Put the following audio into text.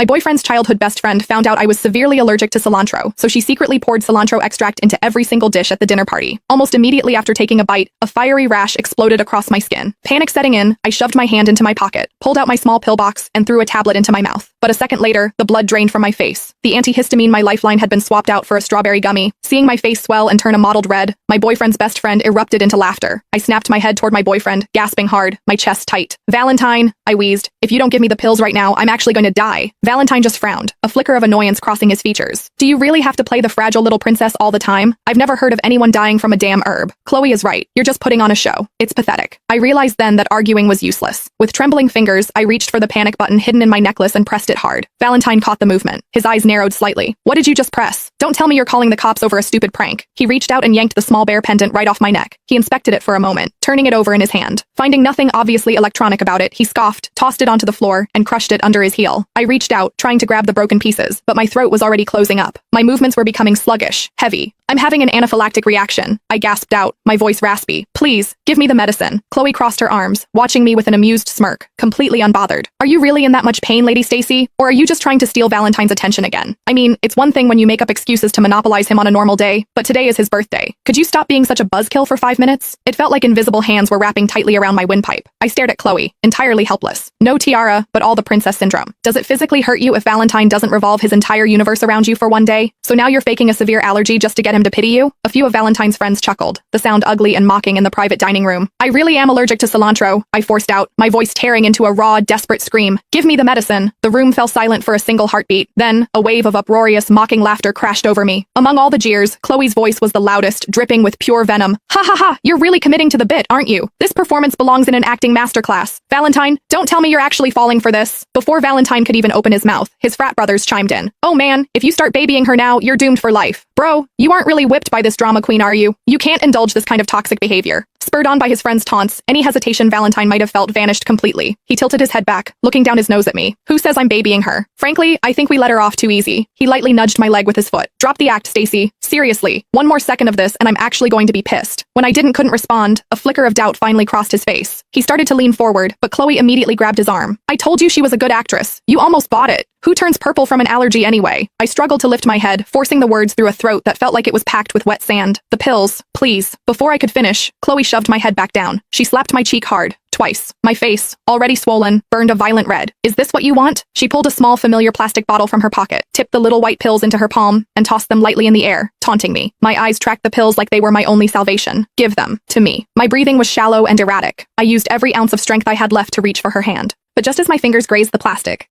My boyfriend's childhood best friend found out I was severely allergic to cilantro, so she secretly poured cilantro extract into every single dish at the dinner party. Almost immediately after taking a bite, a fiery rash exploded across my skin. Panic setting in, I shoved my hand into my pocket, pulled out my small pill box, and threw a tablet into my mouth. But a second later, the blood drained from my face. The antihistamine my lifeline had been swapped out for a strawberry gummy. Seeing my face swell and turn a mottled red, my boyfriend's best friend erupted into laughter. I snapped my head toward my boyfriend, gasping hard, my chest tight. "Valentine," I wheezed. "If you don't give me the pills right now, I'm actually going to die." Valentine just frowned, a flicker of annoyance crossing his features. "Do you really have to play the fragile little princess all the time? I've never heard of anyone dying from a damn herb. Chloe is right. You're just putting on a show. It's pathetic." I realized then that arguing was useless. With trembling fingers, I reached for the panic button hidden in my necklace and pressed it hard. Valentine caught the movement. His eyes narrowed slightly. "What did you just press? Don't tell me you're calling the cops over a stupid prank." He reached out and yanked the small bear pendant right off my neck. He inspected it for a moment, turning it over in his hand. Finding nothing obviously electronic about it, he scoffed, tossed it onto the floor, and crushed it under his heel. I reached out, trying to grab the broken pieces, but my throat was already closing up. My movements were becoming sluggish, heavy. "I'm having an anaphylactic reaction," I gasped out, my voice raspy. "Please, give me the medicine." Chloe crossed her arms, watching me with an amused smirk, completely unbothered. "Are you really in that much pain, Lady Stacy? Or are you just trying to steal Valentine's attention again? I mean, it's one thing when you make up excuses to monopolize him on a normal day, but today is his birthday. Could you stop being such a buzzkill for 5 minutes?" It felt like invisible hands were wrapping tightly around my windpipe. I stared at Chloe, entirely helpless. No tiara, but all the princess syndrome. Does it physically hurt you if Valentine doesn't revolve his entire universe around you for one day? So now you're faking a severe allergy just to get him to pity you? A few of Valentine's friends chuckled, the sound ugly and mocking in the private dining room. "I really am allergic to cilantro," I forced out, my voice tearing into a raw, desperate scream. "Give me the medicine." The room fell silent for a single heartbeat. Then, a wave of uproarious, mocking laughter crashed over me. Among all the jeers, Chloe's voice was the loudest, dripping with pure venom. "Ha ha ha, you're really committing to the bit, aren't you? This performance belongs in an acting masterclass. Valentine, don't tell me you're actually falling for this." Before Valentine could even open his mouth, his frat brothers chimed in. "Oh man, if you start babying her now, you're doomed for life. Bro, you aren't really whipped by this drama queen, are you? You can't indulge this kind of toxic behavior." Spurred on by his friend's taunts, any hesitation Valentine might have felt vanished completely. He tilted his head back, looking down his nose at me. "Who says I'm babying her? Frankly, I think we let her off too easy." He lightly nudged my leg with his foot. "Drop the act, Stacy. Seriously, one more second of this and I'm actually going to be pissed." When I couldn't respond, a flicker of doubt finally crossed his face. He started to lean forward, but Chloe immediately grabbed his arm. "I told you she was a good actress. You almost bought it. Who turns purple from an allergy anyway?" I struggled to lift my head, forcing the words through a throat that felt like it was packed with wet sand. "The pills, please." Before I could finish, Chloe shoved my head back down. She slapped my cheek hard. Twice. My face, already swollen, burned a violent red. "Is this what you want?" She pulled a small familiar plastic bottle from her pocket, tipped the little white pills into her palm, and tossed them lightly in the air, taunting me. My eyes tracked the pills like they were my only salvation. "Give them to me." My breathing was shallow and erratic. I used every ounce of strength I had left to reach for her hand. But just as my fingers grazed the plastic,